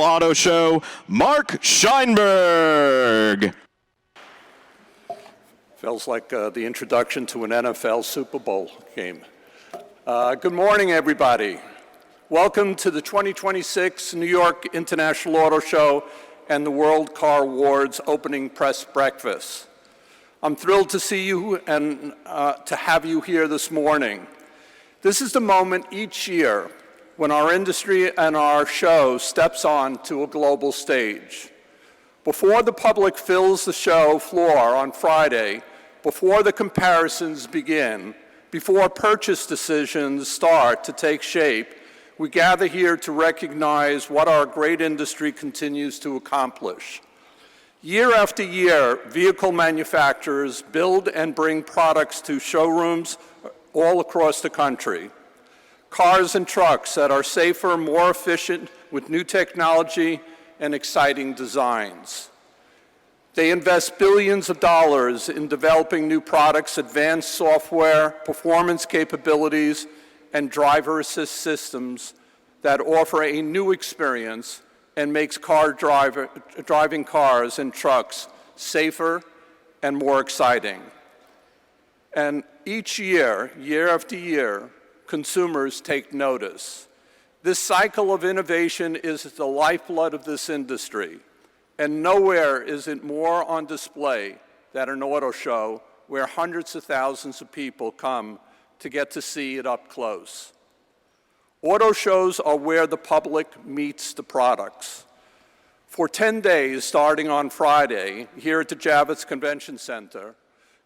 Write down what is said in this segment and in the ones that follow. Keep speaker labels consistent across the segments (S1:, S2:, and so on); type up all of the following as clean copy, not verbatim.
S1: Auto Show, Mark Scheinberg.
S2: Feels like the introduction to an NFL Super Bowl game. Good morning, everybody. Welcome to the 2026 New York International Auto Show and the World Car Awards opening press breakfast. I'm thrilled to see you and to have you here this morning. This is the moment each year when our industry and our show steps on to a global stage. Before the public fills the show floor on Friday, before the comparisons begin, before purchase decisions start to take shape, we gather here to recognize what our great industry continues to accomplish. Year after year, vehicle manufacturers build and bring products to showrooms all across the country. Cars and trucks that are safer, more efficient, with new technology and exciting designs. They invest billions of dollars in developing new products, advanced software, performance capabilities, and driver assist systems that offer a new experience and makes driving cars and trucks safer and more exciting. And each year, year after year, consumers take notice. This cycle of innovation is the lifeblood of this industry, and nowhere is it more on display than an auto show where hundreds of thousands of people come to get to see it up close. Auto shows are where the public meets the products. For 10 days, starting on Friday, here at the Javits Convention Center,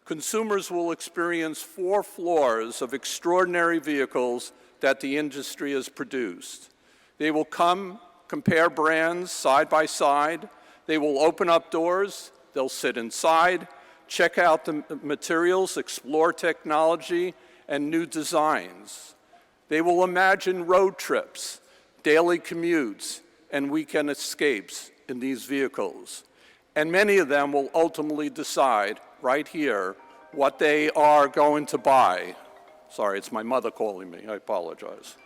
S2: consumers will experience 4 floors of extraordinary vehicles that the industry has produced. They will come, compare brands side by side. They will open up doors. They'll sit inside, check out the materials, explore technology and new designs. They will imagine road trips, daily commutes, and weekend escapes in these vehicles. And many of them will ultimately decide right here what they are going to buy. Sorry, it's my mother calling me. I apologize.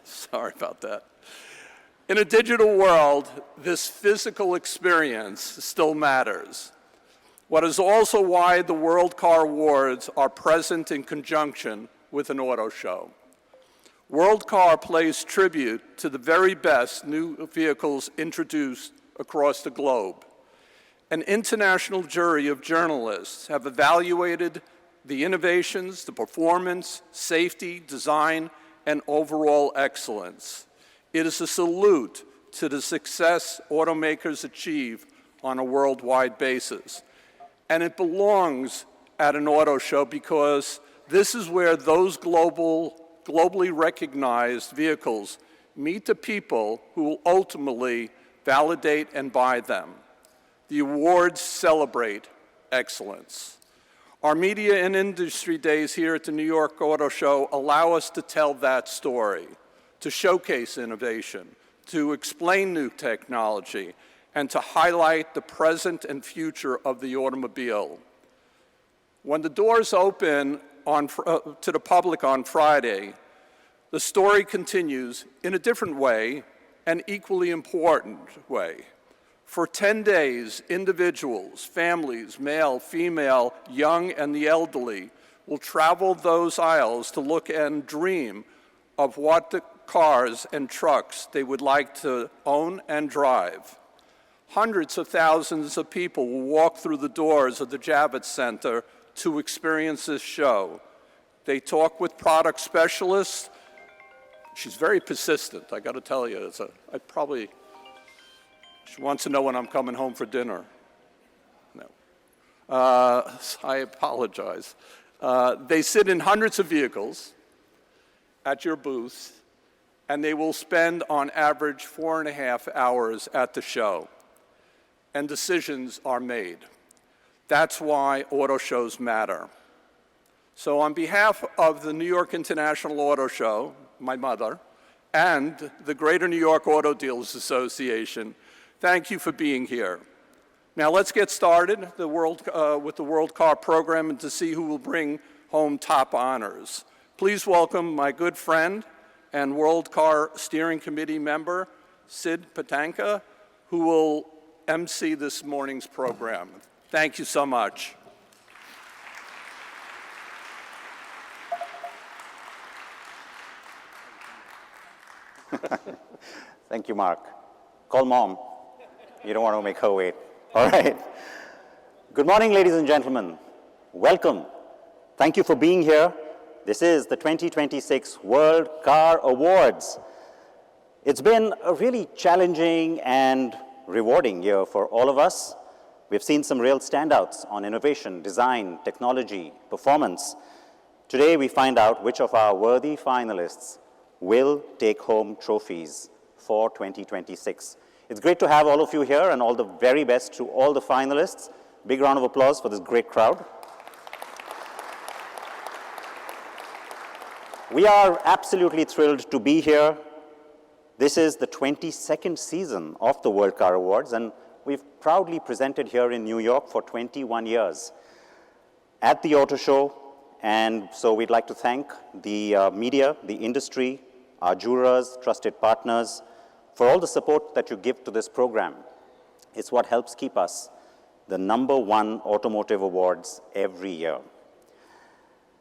S2: Sorry about that. In a digital world, this physical experience still matters. What is also why the World Car Awards are present in conjunction with an auto show. World Car pays tribute to the very best new vehicles introduced across the globe. An international jury of journalists have evaluated the innovations, the performance, safety, design, and overall excellence. It is a salute to the success automakers achieve on a worldwide basis. And it belongs at an auto show because this is where those globally recognized vehicles meet the people who will ultimately validate and buy them. The awards celebrate excellence. Our media and industry days here at the New York Auto Show allow us to tell that story, to showcase innovation, to explain new technology, and to highlight the present and future of the automobile. When the doors open to the public on Friday, the story continues in a different way, an equally important way. For 10 days, individuals, families, male, female, young, and the elderly will travel those aisles to look and dream of what the cars and trucks they would like to own and drive. Hundreds of thousands of people will walk through the doors of the Javits Center to experience this show. They talk with product specialists. She's very persistent, I got to tell you. She wants to know when I'm coming home for dinner. No. I apologize. They sit in hundreds of vehicles at your booth, and they will spend on average 4.5 hours at the show. And decisions are made. That's why auto shows matter. So on behalf of the New York International Auto Show, my mother, and the Greater New York Auto Dealers Association, thank you for being here. Now let's get started with the World Car program and to see who will bring home top honors. Please welcome my good friend and World Car Steering Committee member, Sid Patanka, who will MC this morning's program. Thank you so much.
S3: Thank you, Mark. Call Mom. You don't want to make her wait. All right. Good morning, ladies and gentlemen. Welcome. Thank you for being here. This is the 2026 World Car Awards. It's been a really challenging and rewarding year for all of us. We've seen some real standouts on innovation, design, technology, performance. Today, we find out which of our worthy finalists will take home trophies for 2026. It's great to have all of you here, and all the very best to all the finalists. Big round of applause for this great crowd. We are absolutely thrilled to be here. This is the 22nd season of the World Car Awards, and we've proudly presented here in New York for 21 years at the Auto Show. And so we'd like to thank the media, the industry, our jurors, trusted partners, for all the support that you give to this program. It's what helps keep us the #1 automotive awards every year.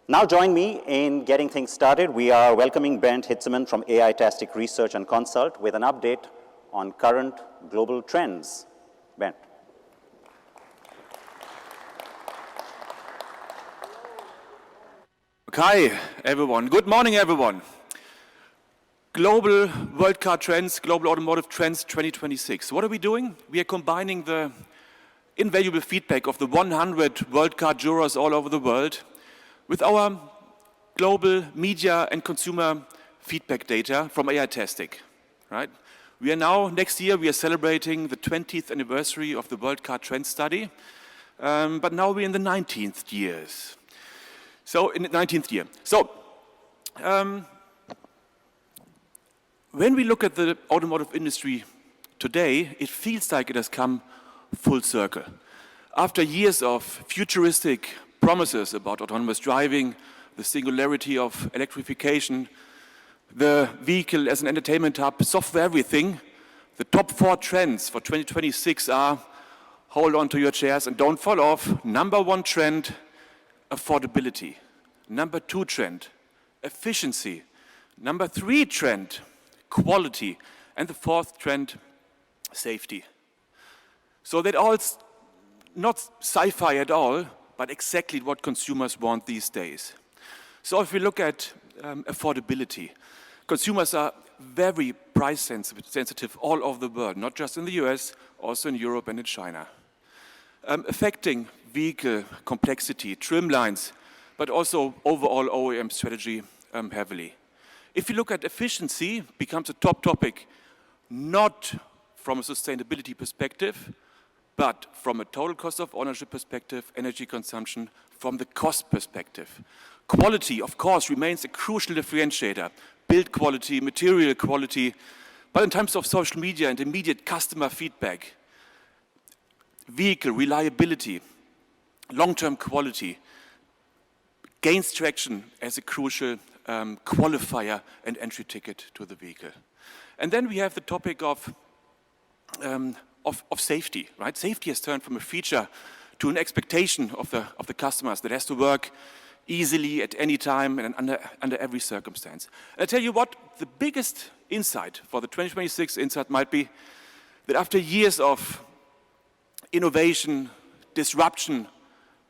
S3: Now join me in getting things started. We are welcoming Bernd Hitzemann from AI-tastic Research and Consult with an update on current global trends. Bernd.
S1: Hi, everyone. Good morning, everyone. Global World Car Trends, Global Automotive Trends 2026. What are we doing? We are combining the invaluable feedback of the 100 World Car jurors all over the world with our global media and consumer feedback data from AI-tastic, right? We are now, next year, we are celebrating the 20th anniversary of the World Car Trend Study, but now we're in the 19th year. So, when we look at the automotive industry today, it feels like it has come full circle. After years of futuristic promises about autonomous driving, the singularity of electrification, the vehicle as an entertainment hub, software everything, the top 4 trends for 2026 are, hold on to your chairs and don't fall off. #1 trend, affordability. #2 trend, efficiency. #3 trend, quality. And the 4th trend, safety. So that all's not sci-fi at all, but exactly what consumers want these days. So if we look at affordability, consumers are very price sensitive all over the world, not just in the US, also in Europe and in China. Affecting vehicle complexity, trim lines, but also overall OEM strategy heavily. If you look at efficiency, becomes a top topic, not from a sustainability perspective, but from a total cost of ownership perspective, energy consumption, from the cost perspective. Quality, of course, remains a crucial differentiator. Build quality, material quality, but in terms of social media and immediate customer feedback, vehicle reliability, long-term quality, gains traction as a crucial qualifier and entry ticket to the vehicle. And then we have the topic of safety, right? Safety has turned from a feature to an expectation of the customers that has to work easily at any time and under every circumstance. And I tell you what, the biggest insight for the 2026 insight might be that after years of innovation, disruption,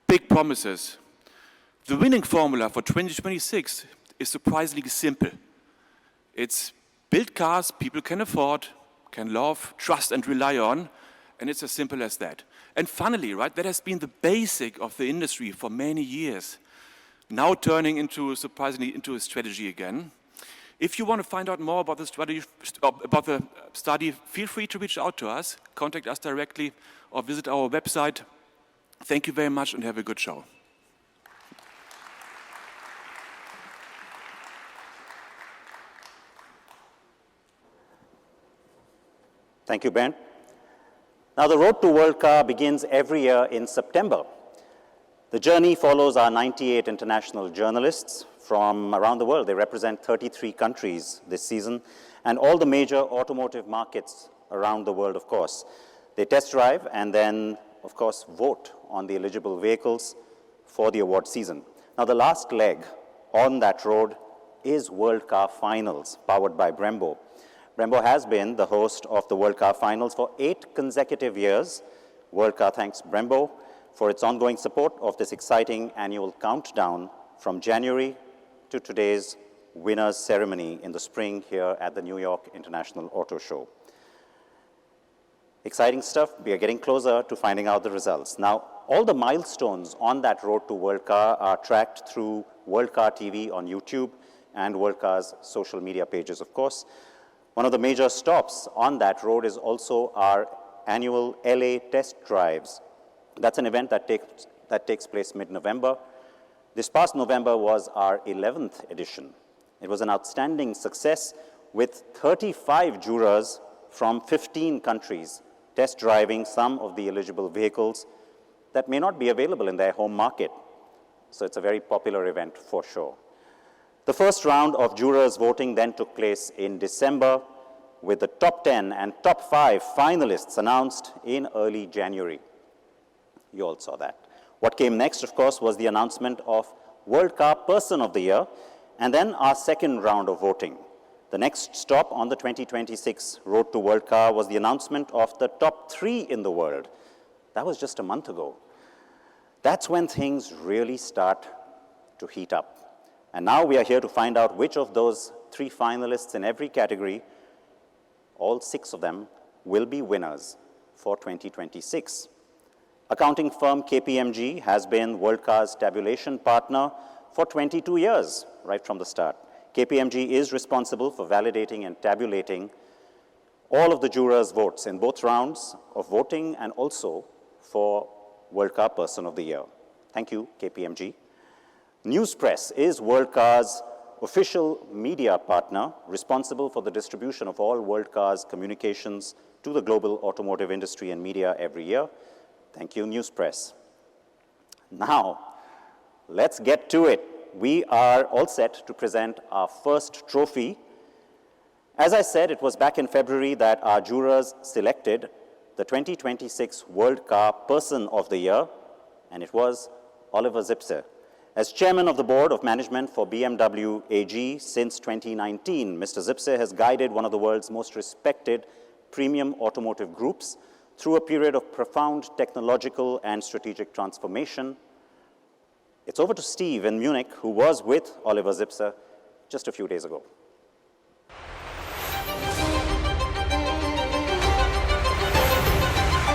S1: big promises, the winning formula for 2026 is surprisingly simple. It's build cars people can afford, can love, trust and rely on, and it's as simple as that. And finally, right, that has been the basic of the industry for many years, now turning surprisingly into a strategy again. If you want to find out more about the study, feel free to reach out to us, contact us directly, or visit our website. Thank you very much and have a good show.
S3: Thank you, Ben. Now, the road to World Car begins every year in September. The journey follows our 98 international journalists from around the world. They represent 33 countries this season and all the major automotive markets around the world, of course. They test drive and then, of course, vote on the eligible vehicles for the award season. Now, the last leg on that road is World Car Finals, powered by Brembo. Brembo has been the host of the World Car Finals for 8 consecutive years. World Car thanks Brembo for its ongoing support of this exciting annual countdown from January to today's winners ceremony in the spring here at the New York International Auto Show. Exciting stuff. We are getting closer to finding out the results. Now, all the milestones on that road to World Car are tracked through World Car TV on YouTube and World Car's social media pages, of course. One of the major stops on that road is also our annual LA Test Drives. That's an event that takes place mid-November. This past November was our 11th edition. It was an outstanding success with 35 jurors from 15 countries test driving some of the eligible vehicles that may not be available in their home market. So it's a very popular event for sure. The first round of jurors voting then took place in December with the top 10 and top 5 finalists announced in early January. You all saw that. What came next, of course, was the announcement of World Car Person of the Year and then our second round of voting. The next stop on the 2026 Road to World Car was the announcement of the top 3 in the world. That was just a month ago. That's when things really start to heat up. And now we are here to find out which of those 3 finalists in every category, all 6 of them, will be winners for 2026. Accounting firm KPMG has been World Car's tabulation partner for 22 years, right from the start. KPMG is responsible for validating and tabulating all of the jurors' votes in both rounds of voting and also for World Car Person of the Year. Thank you, KPMG. Newspress is World Car's official media partner, responsible for the distribution of all World Car's communications to the global automotive industry and media every year. Thank you, Newspress. Now, let's get to it. We are all set to present our first trophy. As I said, it was back in February that our jurors selected the 2026 World Car Person of the Year, and it was Oliver Zipse. As chairman of the board of management for BMW AG since 2019, Mr. Zipse has guided one of the world's most respected premium automotive groups through a period of profound technological and strategic transformation. It's over to Steve in Munich, who was with Oliver Zipse just a few days ago.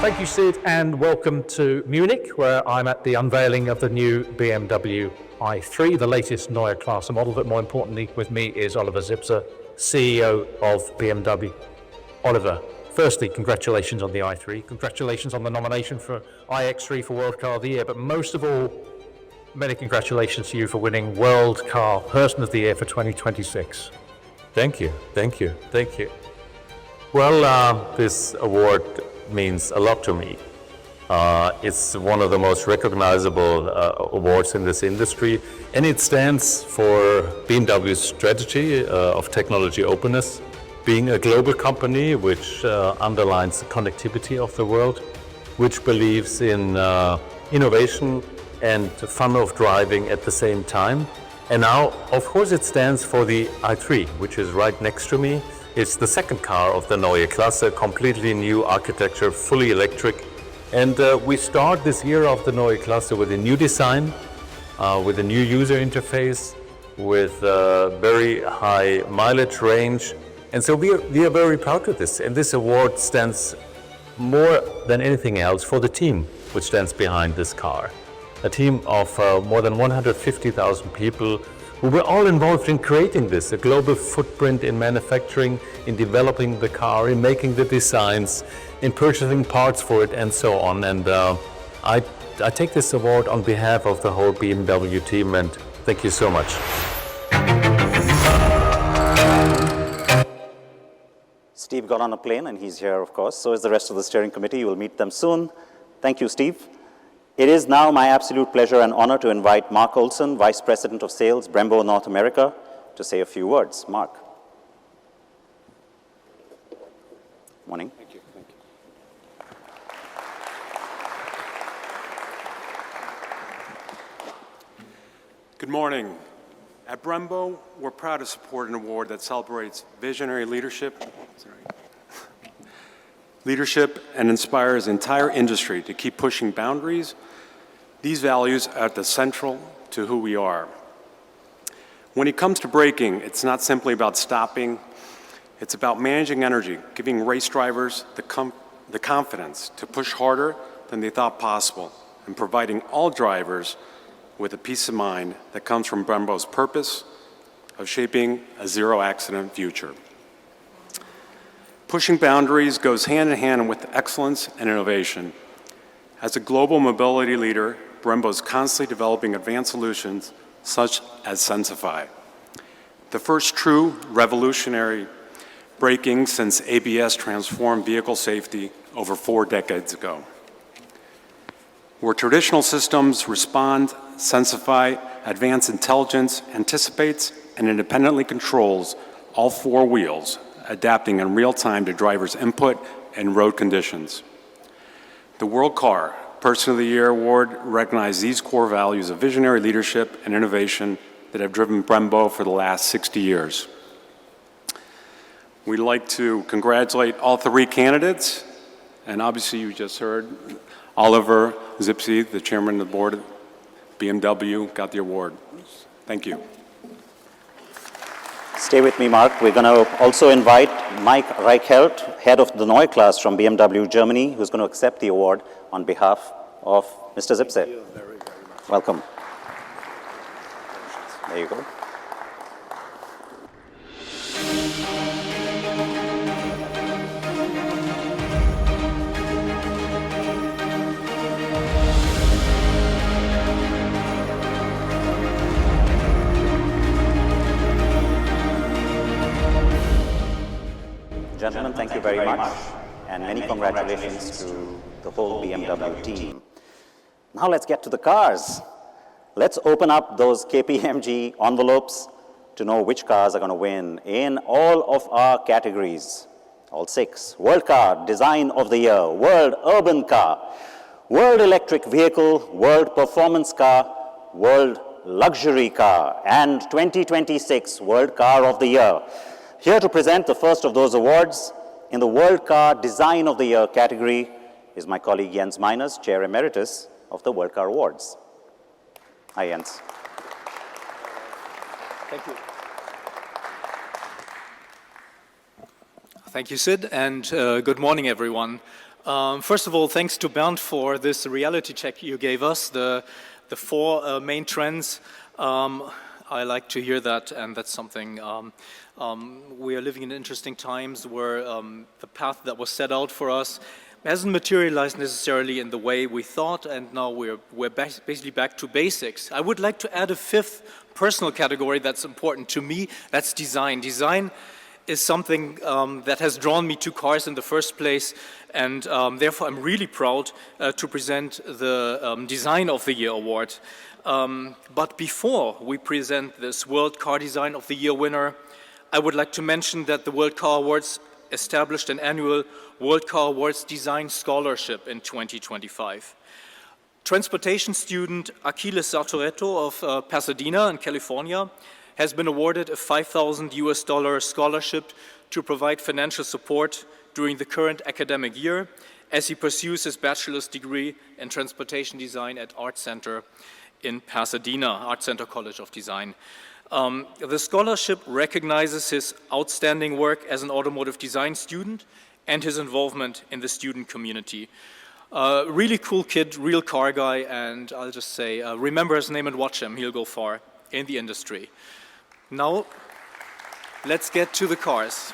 S4: Thank you, Sid, and welcome to Munich, where I'm at the unveiling of the new BMW i3, the latest Neue Klasse model, but more importantly with me is Oliver Zipse, CEO of BMW. Oliver, firstly, congratulations on the i3, congratulations on the nomination for iX3 for World Car of the Year, but most of all, many congratulations to you for winning World Car Person of the Year for 2026.
S5: Thank you, thank you, thank you. Well, this award means a lot to me. It's one of the most recognizable awards in this industry, and it stands for BMW's strategy of technology openness, being a global company which underlines the connectivity of the world, which believes in innovation and fun of driving at the same time. And now, of course, it stands for the i3, which is right next to me. It's the second car of the Neue Klasse, completely new architecture, fully electric. And we start this year of the Neue Klasse with a new design, with a new user interface, with very high mileage range. And so we are very proud of this. And this award stands more than anything else for the team which stands behind this car. A team of more than 150,000 people who were all involved in creating this, a global footprint in manufacturing, in developing the car, in making the designs, in purchasing parts for it, and so on. And I take this award on behalf of the whole BMW team, and thank you so much.
S3: Steve got on a plane, and he's here, of course. So is the rest of the steering committee. You will meet them soon. Thank you, Steve. It is now my absolute pleasure and honor to invite Mark Olson, Vice President of Sales, Brembo North America, to say a few words. Mark. Morning.
S6: Thank you. Thank you. Good morning. At Brembo, we're proud to support an award that celebrates visionary leadership, and inspires the entire industry to keep pushing boundaries. These values are at the central to who we are. When it comes to braking, it's not simply about stopping. It's about managing energy, giving race drivers the confidence to push harder than they thought possible, and providing all drivers with a peace of mind that comes from Brembo's purpose of shaping a zero-accident future. Pushing boundaries goes hand in hand with excellence and innovation. As a global mobility leader, Brembo is constantly developing advanced solutions such as Sensify, the first true revolutionary braking since ABS transformed vehicle safety over 4 decades ago. Where traditional systems respond, Sensify advanced intelligence anticipates and independently controls all 4 wheels, adapting in real time to drivers' input and road conditions. The World Car Person of the Year Award recognizes these core values of visionary leadership and innovation that have driven Brembo for the last 60 years. We'd like to congratulate all 3 candidates, and obviously you just heard Oliver Zipse, the chairman of the board of BMW, got the award. Thank you.
S3: Stay with me, Mark. We're going to also invite Mike Reichelt, head of the Neue Class from BMW Germany, who's going to accept the award on behalf of Mr. Zipse. Thank you very, very much. Welcome. There you go. Gentlemen, thank you very much, and many congratulations to the whole BMW team. Now let's get to the cars. Let's open up those KPMG envelopes to know which cars are going to win in all of our categories, all 6. World Car Design of the Year, World Urban Car, World Electric Vehicle, World Performance Car, World Luxury Car, and 2026 World Car of the Year. Here to present the first of those awards in the World Car Design of the Year category is my colleague Jens Meiners, Chair Emeritus of the World Car Awards. Hi, Jens.
S7: Thank you. Thank you, Sid, and good morning, everyone. First of all, thanks to Bernd for this reality check you gave us, the 4 main trends. I like to hear that, and that's something we are living in interesting times where the path that was set out for us hasn't materialized necessarily in the way we thought, and now we're basically back to basics. I would like to add a 5th personal category that's important to me. That's design. Design is something that has drawn me to cars in the first place, and therefore I'm really proud to present the Design of the Year award. But before we present this World Car Design of the Year winner, I would like to mention that the World Car Awards established an annual World Car Awards Design Scholarship in 2025. Transportation student Aquiles Sartoretto of Pasadena in California has been awarded a $5,000 scholarship to provide financial support during the current academic year as he pursues his bachelor's degree in transportation design at Art Center in Pasadena, Art Center College of Design. The scholarship recognizes his outstanding work as an automotive design student and his involvement in the student community. Really cool kid, real car guy, and I'll just say, remember his name and watch him, he'll go far in the industry. Now, let's get to the cars.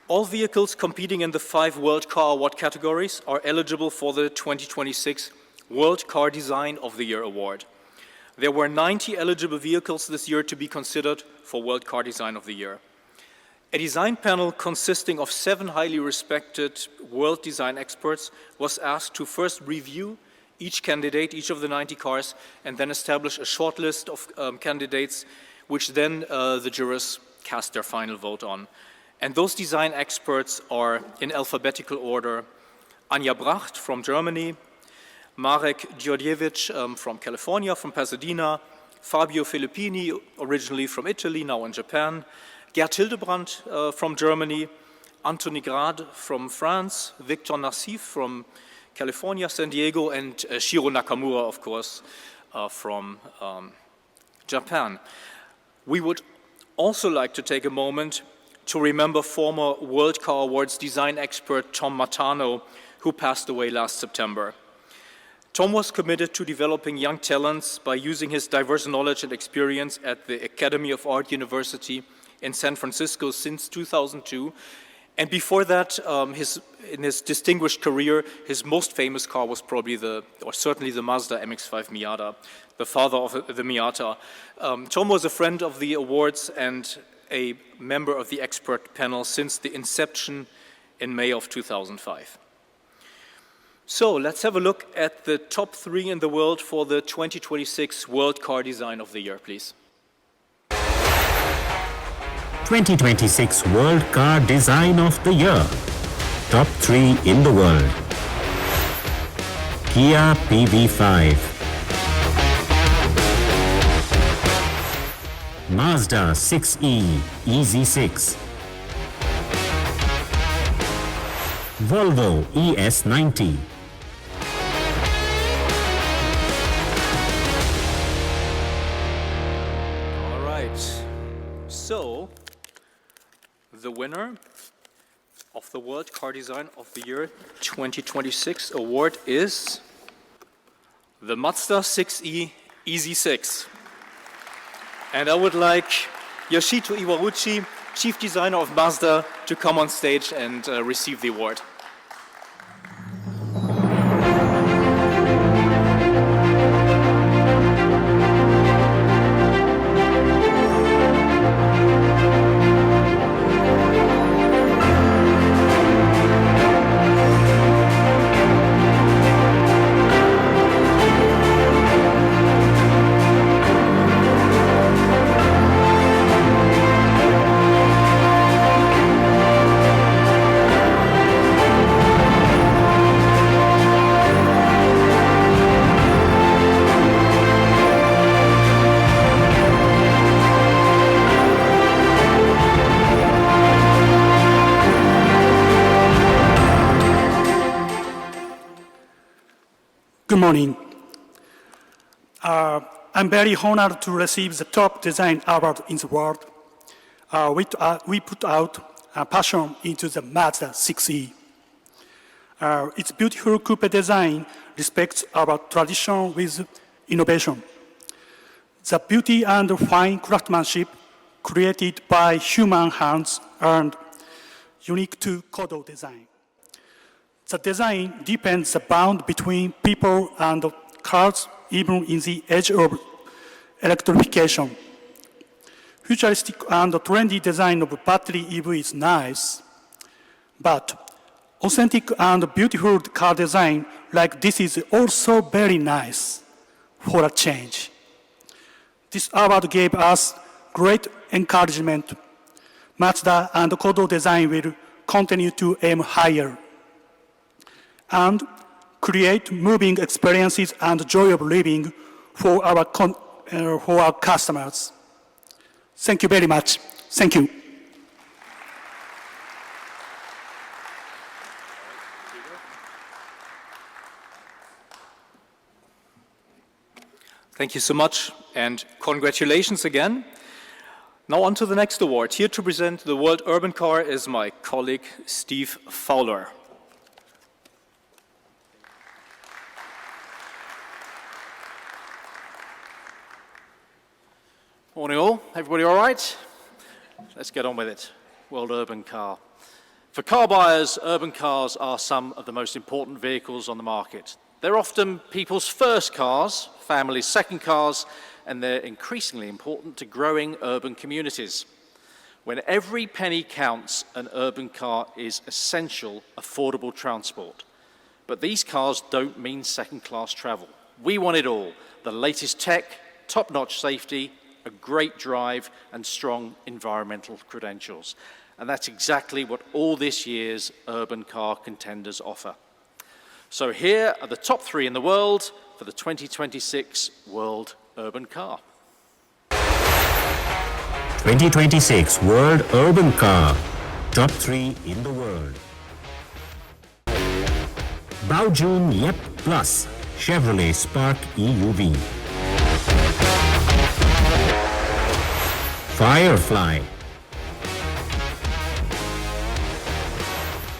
S7: All vehicles competing in the 5 World Car Award categories are eligible for the 2026 World Car Design of the Year award. There were 90 eligible vehicles this year to be considered for World Car Design of the Year. A design panel consisting of 7 highly respected world design experts was asked to first review each candidate, each of the 90 cars, and then establish a short list of candidates, which then the jurors cast their final vote on. And those design experts are, in alphabetical order, Anja Bracht from Germany, Marek Djordjevic from California, from Pasadena, Fabio Filippini, originally from Italy, now in Japan, Gerd Hildebrandt from Germany, Anthony Grad from France, Victor Nassif from California, San Diego, and Shiro Nakamura, of course, from Japan. We would also like to take a moment to remember former World Car Awards design expert Tom Matano, who passed away last September. Tom was committed to developing young talents by using his diverse knowledge and experience at the Academy of Art University in San Francisco since 2002. And before that, in his distinguished career, his most famous car was probably certainly the Mazda MX-5 Miata, the father of the Miata. Tom was a friend of the awards and a member of the expert panel since the inception in May of 2005. So let's have a look at the top 3 in the world for the 2026 World Car Design of the Year, please.
S8: 2026 World Car Design of the Year. Top 3 in the world. Kia PV5, Mazda 6e EZ6, Volvo ES90,
S7: All right. So, the winner of the World Car Design of the Year 2026 award is the Mazda 6e EZ6. And I would like Yoshito Iwaruchi, Chief Designer of Mazda, to come on stage and receive the award.
S9: Good morning. I'm very honored to receive the top design award in the world. We put out passion into the Mazda 6e. Its beautiful coupe design respects our tradition with innovation. The beauty and fine craftsmanship created by human hands are unique to Kodo design. The design deepens the bond between people and cars, even in the age of electrification. Futuristic and trendy design of battery EV is nice, but authentic and beautiful car design like this is also very nice for a change. This award gave us great encouragement. Mazda and Kodo design will continue to aim higher and create moving experiences and joy of living for our customers. Thank you very much. Thank you.
S7: Thank you so much, and congratulations again. Now on to the next award. Here to present the World Urban Car is my colleague, Steve Fowler.
S10: Morning all, everybody all right? Let's get on with it. World Urban Car. For car buyers, urban cars are some of the most important vehicles on the market. They're often people's first cars, families' second cars, and they're increasingly important to growing urban communities. When every penny counts, an urban car is essential, affordable transport. But these cars don't mean second-class travel. We want it all: the latest tech, top-notch safety, a great drive, and strong environmental credentials. And that's exactly what all this year's urban car contenders offer. So here are the top 3 in the world for the 2026 World Urban Car.
S8: 2026 World Urban Car. Top 3 in the world. Baojun Yep Plus Chevrolet Spark EUV. Firefly.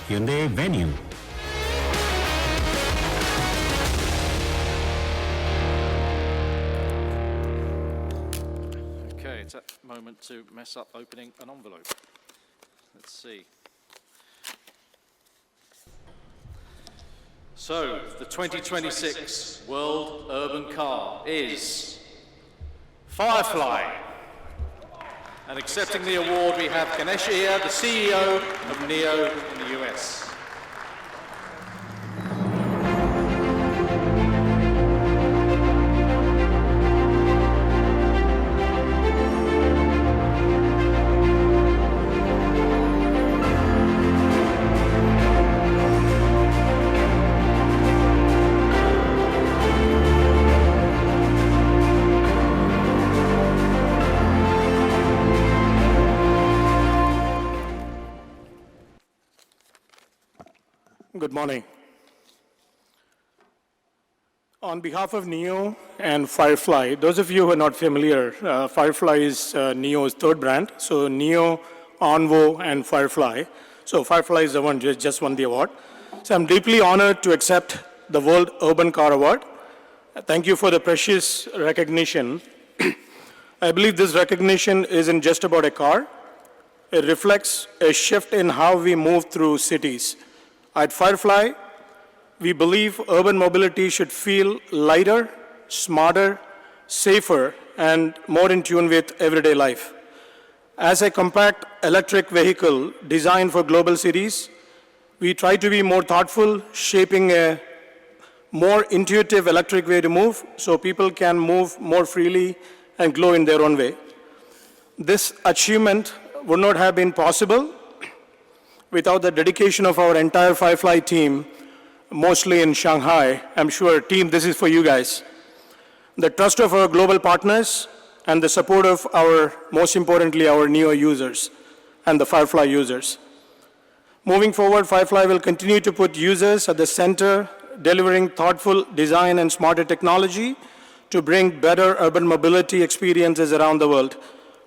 S8: Hyundai Venue.
S10: Okay, it's that moment to mess up opening an envelope. Let's see. So, the 2026 World Urban Car is Firefly. And accepting the award, we have Ganesh Iyer, the CEO of NIO in the US.
S9: Good morning. On behalf of NIO and Firefly, those of you who are not familiar, Firefly is NIO's third brand. So NIO, Onvo, and Firefly. So Firefly is the one who just won the award. So I'm deeply honored to accept the World Urban Car Award. Thank you for the precious recognition. I believe this recognition isn't just about a car. It reflects a shift in how we move through cities. At Firefly, we believe urban mobility should feel lighter, smarter, safer, and more in tune with everyday life. As a compact electric vehicle designed for global cities, we try to be more thoughtful, shaping a more intuitive electric way to move so people can move more freely and glow in their own way. This achievement would not have been possible without the dedication of our entire Firefly team, mostly in Shanghai. I'm sure, team, this is for you guys. The trust of our global partners and the support of our, most importantly, our NIO users and the Firefly users. Moving forward, Firefly will continue to put users at the center, delivering thoughtful design and smarter technology to bring better urban mobility experiences around the world.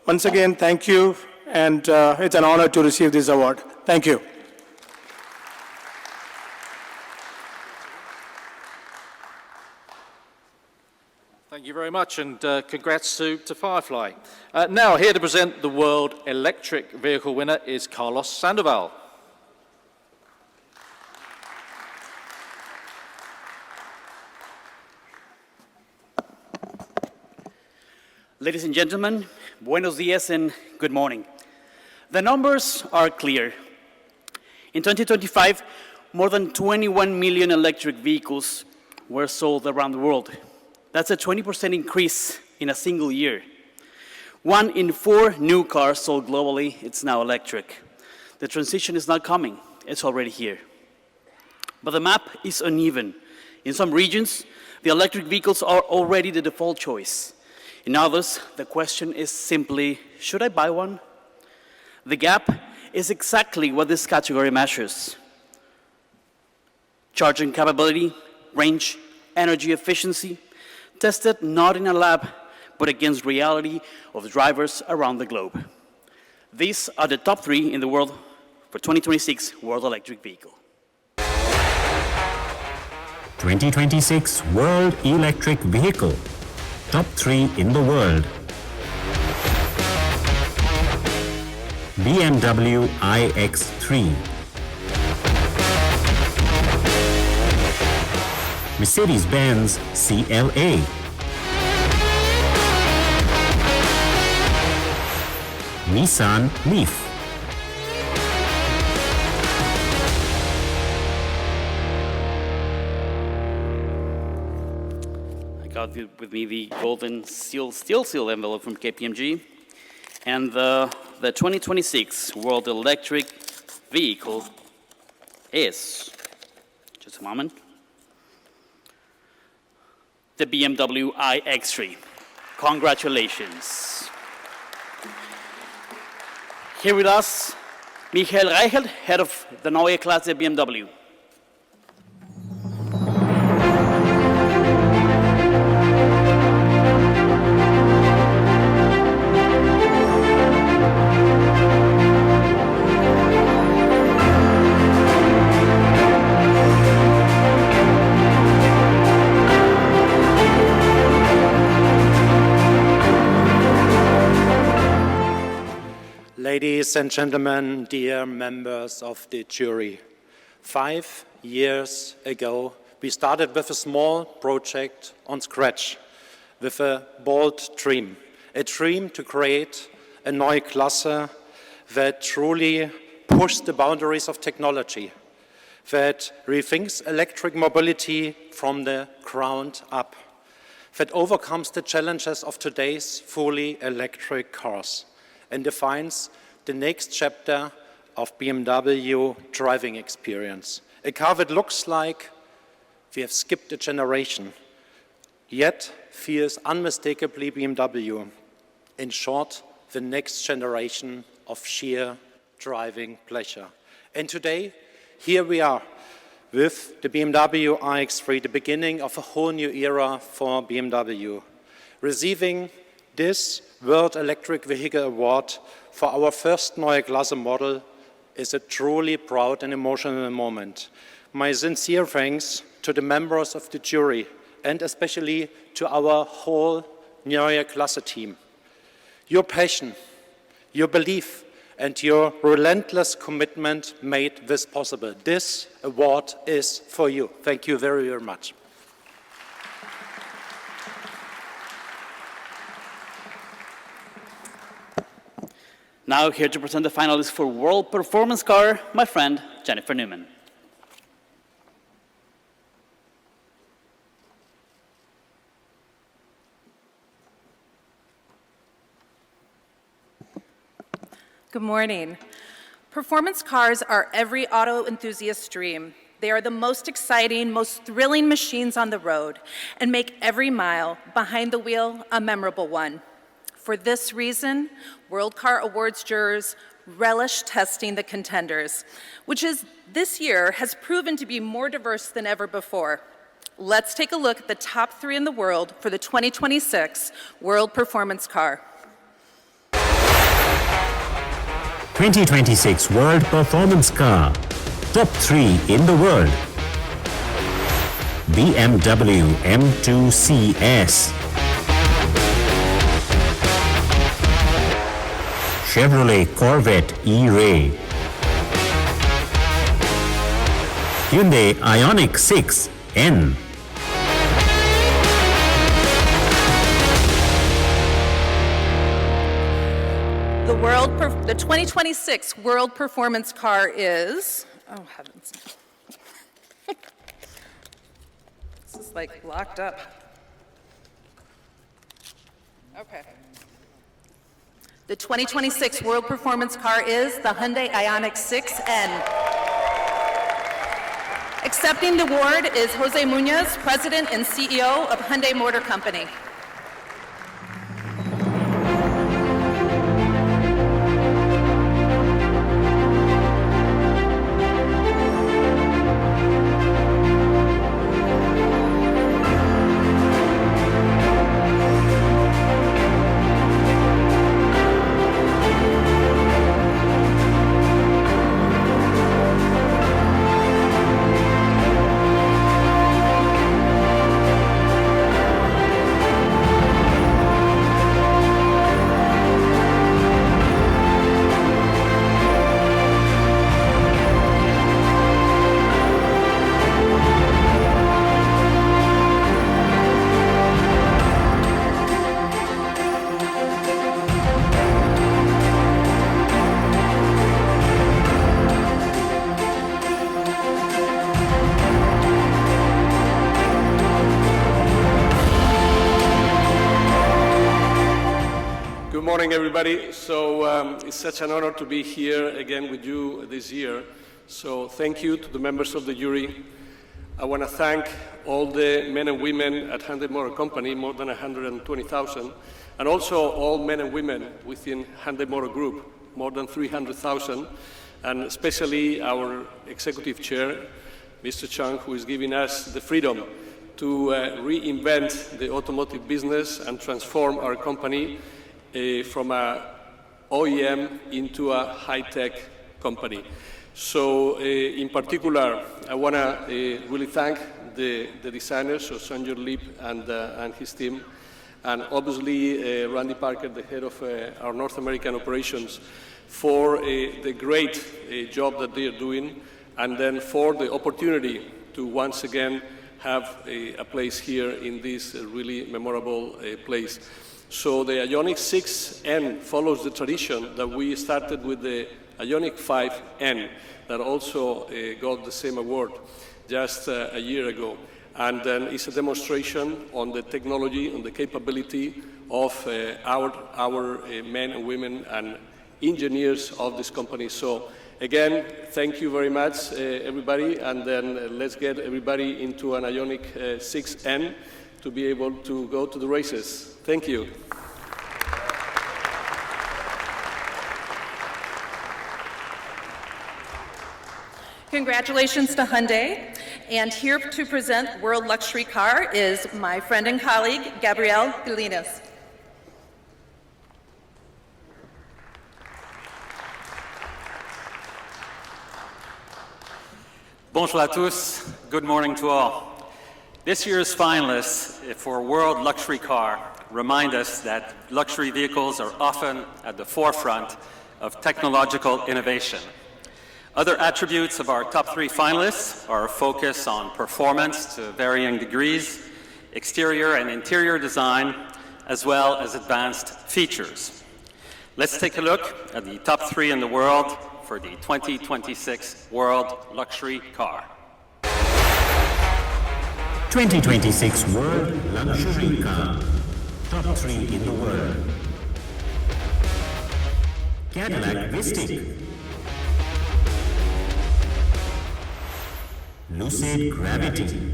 S9: Once again, thank you, and it's an honor to receive this award. Thank you.
S10: Thank you very much, and congrats to Firefly. Now, here to present the World Electric Vehicle winner is Carlos Sandoval.
S11: Ladies and gentlemen, buenos dias and good morning. The numbers are clear. In 2025, more than 21 million electric vehicles were sold around the world. That's a 20% increase in a single year. 1 in 4 new cars sold globally, it's now electric. The transition is not coming, it's already here. But the map is uneven. In some regions, the electric vehicles are already the default choice. In others, the question is simply, should I buy one? The gap is exactly what this category measures. Charging capability, range, energy efficiency, tested not in a lab, but against reality of drivers around the globe. These are the top 3 in the world for 2026 World Electric Vehicle.
S8: 2026 World Electric Vehicle. Top 3 in the world. BMW iX3. Mercedes-Benz CLA. Nissan Leaf.
S11: got with me the golden steel seal envelope from KPMG and the 2026 World Electric Vehicle is, just a moment, the BMW iX3. Congratulations. Here with us, Michael Reichelt, head of the Neue Klasse BMW.
S12: Ladies and gentlemen, dear members of the jury, 5 years ago, we started with a small project on scratch, with a bold dream, a dream to create a Neue Klasse that truly pushes the boundaries of technology, that rethinks electric mobility from the ground up, that overcomes the challenges of today's fully electric cars, and defines the next chapter of BMW driving experience. A car that looks like we have skipped a generation, yet feels unmistakably BMW. In short, the next generation of sheer driving pleasure. And today, here we are with the BMW iX3, the beginning of a whole new era for BMW, receiving this World Electric Vehicle Award for our first Neue Klasse model is a truly proud and emotional moment. My sincere thanks to the members of the jury and especially to our whole Neue Klasse team. Your passion, your belief, and your relentless commitment made this possible. This award is for you. Thank you very, very much.
S11: Now here to present the finalists for World Performance Car, my friend Jennifer Newman.
S13: Good morning. Performance cars are every auto enthusiast's dream. They are the most exciting, most thrilling machines on the road and make every mile behind the wheel a memorable one. For this reason, World Car Awards jurors relish testing the contenders, which this year has proven to be more diverse than ever before. Let's take a look at the top 3 in the world for the 2026 World Performance Car.
S8: 2026 World Performance Car. Top 3 in the world. BMW M2 CS. Chevrolet Corvette E-Ray, Hyundai Ioniq 6 N,
S13: The 2026 World Performance Car is, oh heavens, this is like locked up. Okay. The 2026 World Performance Car is the Hyundai Ioniq 6N. Accepting the award is Jose Munoz, President and CEO of Hyundai Motor Company.
S14: everybody. So it's such an honor to be here again with you this year. So thank you to the members of the jury. I want to thank all the men and women at Hyundai Motor Company, more than 120,000, and also all men and women within Hyundai Motor Group, more than 300,000, and especially our executive chair, Mr. Chung, who is giving us the freedom to reinvent the automotive business and transform our company from a OEM into a high-tech company. So in particular, I want to really thank the designers, so Sanjay Leap and his team, and obviously Randy Parker, the head of our North American operations, for the great job that they are doing, and then for the opportunity to once again have a place here in this really memorable place. So the Ioniq 6N follows the tradition that we started with the Ioniq 5N, that also got the same award just a year ago. And then it's a demonstration on the technology, on the capability of our men and women and engineers of this company. So again, thank you very much, everybody, and then let's get everybody into an Ioniq 6N to be able to go to the races. Thank you.
S13: Congratulations to Hyundai. And here to present World Luxury Car is my friend and colleague, Gabriel Galinas.
S15: Bonjour à tous. Good morning to all. This year's finalists for World Luxury Car remind us that luxury vehicles are often at the forefront of technological innovation. Other attributes of our top 3 finalists are a focus on performance to varying degrees, exterior and interior design, as well as advanced features. Let's take a look at the top 3 in the world for the 2026 World Luxury Car.
S8: 2026 World Luxury Car. Top 3 in the world. Cadillac Vistik. Lucid Gravity.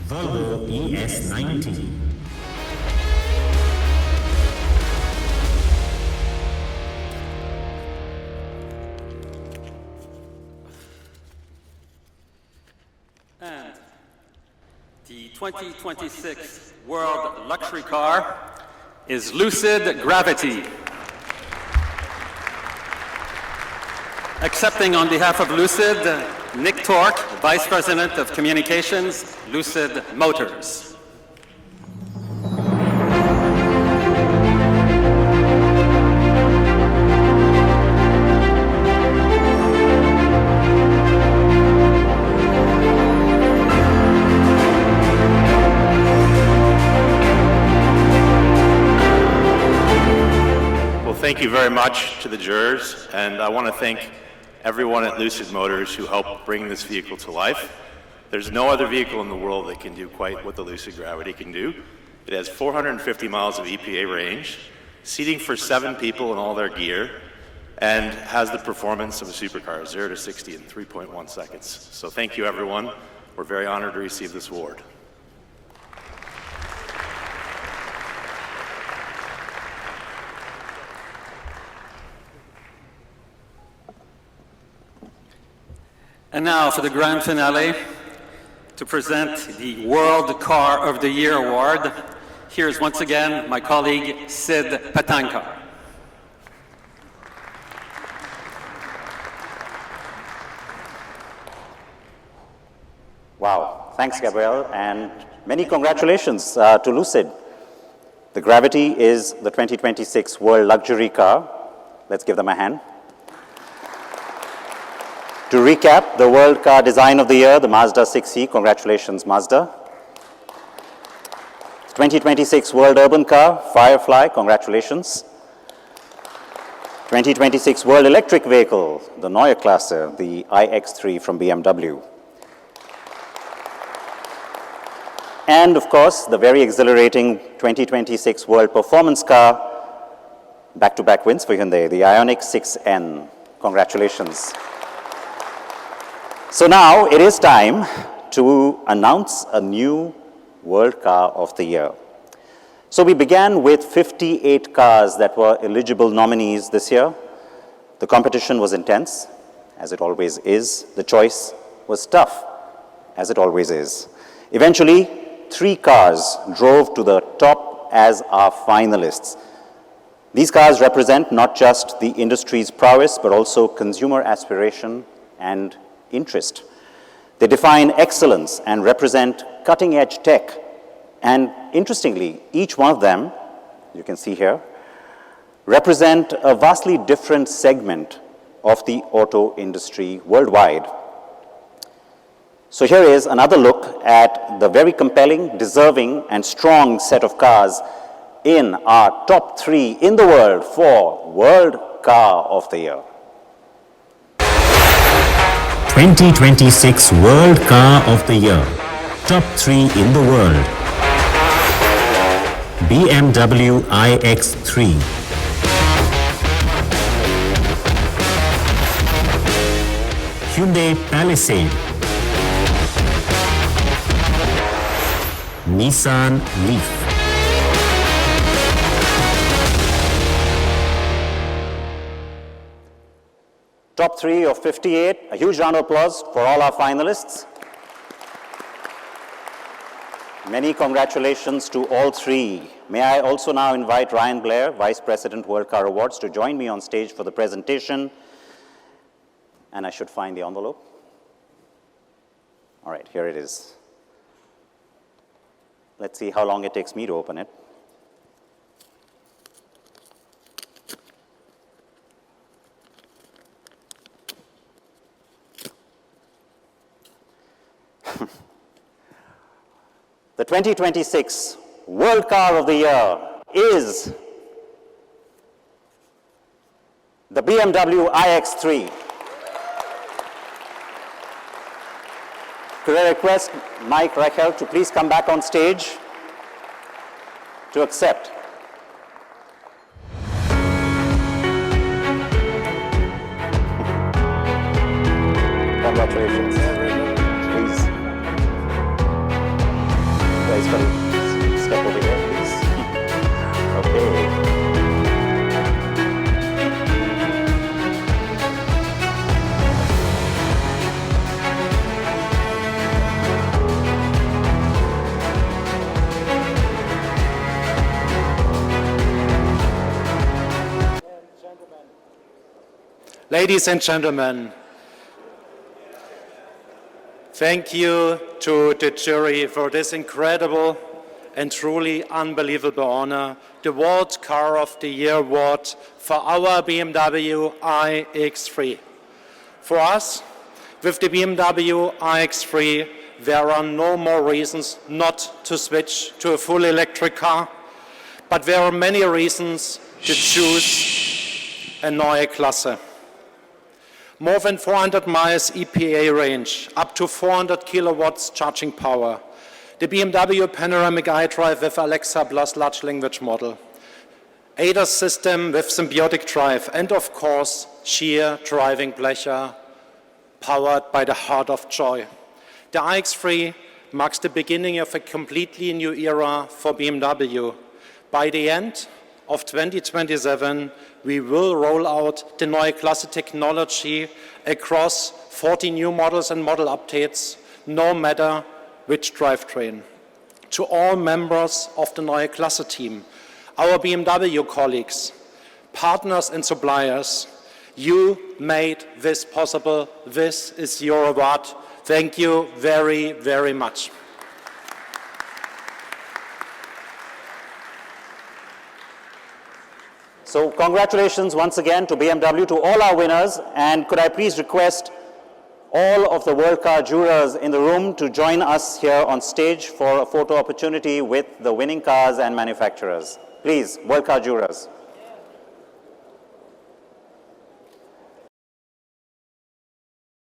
S8: Volvo ES90.
S15: And the 2026 World Luxury Car is Lucid Gravity. Accepting on behalf of Lucid, Nick Tork, Vice President of Communications, Lucid Motors.
S16: Well, thank you very much to the jurors, and I want to thank everyone at Lucid Motors who helped bring this vehicle to life. There's no other vehicle in the world that can do quite what the Lucid Gravity can do. It has 450 miles of EPA range, seating for 7 people in all their gear, and has the performance of a supercar, 0 to 60 in 3.1 seconds. So thank you, everyone. We're very honored to receive this award.
S15: And now for the grand finale, to present the World Car of the Year Award, here's once again my colleague Sid Patankar.
S3: Wow, thanks, Gabriel, and many congratulations to Lucid. The Gravity is the 2026 World Luxury Car. Let's give them a hand. To recap, the World Car Design of the Year, the Mazda 6e. Congratulations, Mazda. 2026 World Urban Car, Firefly. Congratulations. 2026 World Electric Vehicle, the Neue Klasse, the iX3 from BMW. And of course, the very exhilarating 2026 World Performance Car, back-to-back wins for Hyundai, the Ioniq 6N. Congratulations. So now it is time to announce a new World Car of the Year. So we began with 58 cars that were eligible nominees this year. The competition was intense, as it always is. The choice was tough, as it always is. Eventually, 3 cars drove to the top as our finalists. These cars represent not just the industry's prowess, but also consumer aspiration and interest. They define excellence and represent cutting-edge tech. And interestingly, each one of them, you can see here, represent a vastly different segment of the auto industry worldwide. So here is another look at the very compelling, deserving, and strong set of cars in our top 3 in the world for World Car of the Year.
S8: 2026 World Car of the Year. Top 3 in the world. BMW iX3. Hyundai Palisade. Nissan Leaf.
S3: Top 3 of 58. A huge round of applause for all our finalists. Many congratulations to all 3. May I also now invite Ryan Blair, Vice President, World Car Awards, to join me on stage for the presentation. And I should find the envelope. All right, here it is. Let's see how long it takes me to open it. The 2026 World Car of the Year is the BMW iX3. Could I request Mike Reichel to please come back on stage to accept? Congratulations. Please. Guys, step over here, please. Okay.
S12: Ladies and gentlemen, thank you to the jury for this incredible and truly unbelievable honor, the World Car of the Year award for our BMW iX3. For us, with the BMW iX3, there are no more reasons not to switch to a full electric car, but there are many reasons to choose a Neue Klasse. More than 400 miles EPA range, up to 400 kilowatts charging power. The BMW Panoramic iDrive with Alexa plus large language model. ADAS system with symbiotic drive, and of course, sheer driving pleasure powered by the heart of joy. The iX3 marks the beginning of a completely new era for BMW. By the end of 2027, we will roll out the Neue Klasse technology across 40 new models and model updates, no matter which drivetrain. To all members of the Neue Klasse team, our BMW colleagues, partners and suppliers, you made this possible. This is your award. Thank you very, very much.
S3: So congratulations once again to BMW, to all our winners, and could I please request all of the World Car jurors in the room to join us here on stage for a photo opportunity with the winning cars and manufacturers. Please, World Car jurors.